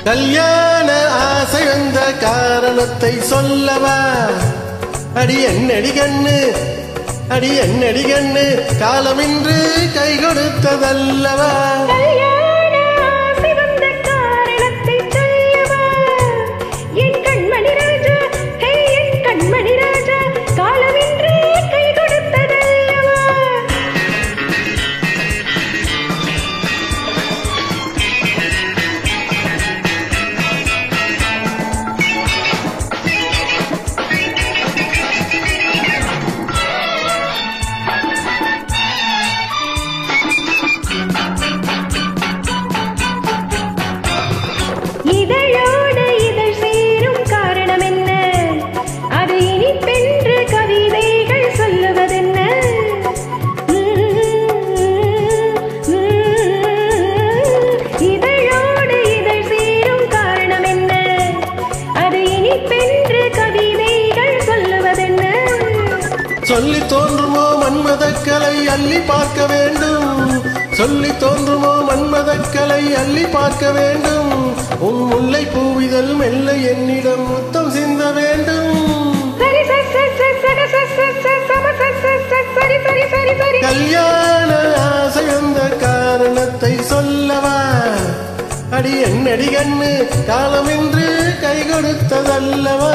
கல்யாண ஆசை வந்த காரணத்தை சொல்லவா? அடி என்னடி கண்ணு, அடி என்னடி கண்ணு, காலமின்று கை கொடுத்ததல்லவா? சொல்லி தோன்றுமோ மன்மதக்கலை அள்ளி பார்க்க வேண்டும், சொல்லி தோன்றுமோ மன்மதக்கலை அள்ளி பார்க்க வேண்டும். உன் முல்லை பூவிதழ் மெல்ல என்னிடம் முத்தம் சிந்த வேண்டும். கல்யாண ஆசை வந்த காரணத்தை சொல்லவா? அடி என்னடி கண்ணு, காலமின்று கை கொடுத்ததல்லவா?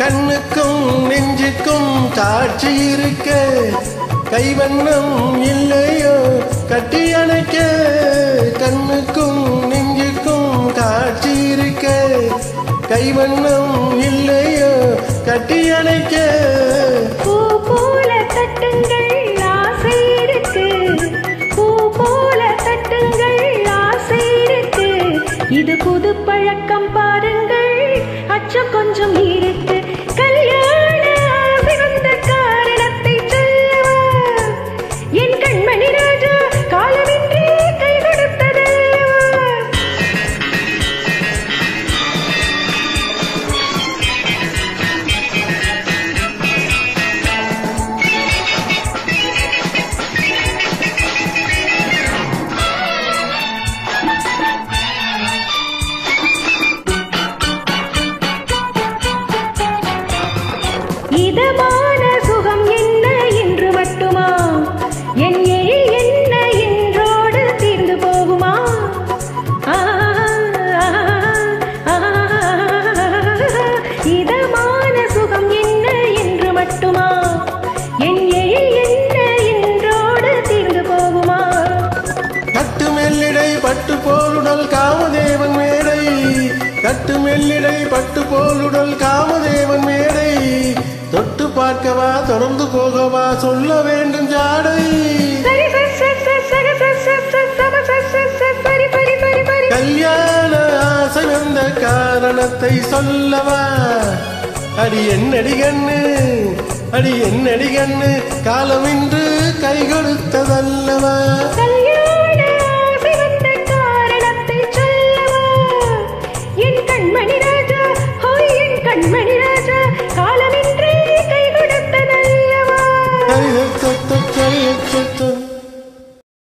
கண்ணுக்கும் நெஞ்சுக்கும் காட்சி இருக்க, கைவண்ணம் இல்லையோ கட்டி அணைக்க. கண்ணுக்கும் நெஞ்சுக்கும் காட்சி இருக்க, கைவண்ணம் இல்லையோ கட்டி அணைக்க. பூ போல தட்டுங்கள் ஆசை இருக்கு, பூ போல தட்டுங்கள் ஆசை இருக்கு. இது புது பழக்கம் பாருங்கள், அச்சம் கொஞ்சம் இருக்கு. கல்யாண ஆசை வந்த காரணத்தை சொல்லவா? என் கண்மணி ராஜா காலமின்றி கை கொடுத்ததல்லவா? இதமான சுகம் என்ன என்று மட்டுமா? என் எழில் என்ன என்றோடு தீர்ந்து போகுமா? இதமான சுகம் என்ன என்று மட்டுமா? என் எழில் என்ன என்றோடு தீர்ந்து போகுமா? கட்டு மெல்லிடை பட்டு போலுடல் காமதேவன் மேடை, கட்டு மெல்லிடை பட்டு போலுடல் காமதேவன் மேடை. தொட்டு பார்க்கவா தொடர்ந்து போகவா சொல்ல வேண்டும் ஜாடை. கல்யாண ஆசை வந்த காரணத்தை சொல்லவா? அடி என்னடி கண்ணு, அடி என்னடி கண்ணு, காலமின்று கை கொடுத்ததல்லவா? கல்யாண ஆசை வந்த காரணத்தை சொல்லவா? என் கண்மணி ராஜா, என் கண்மணி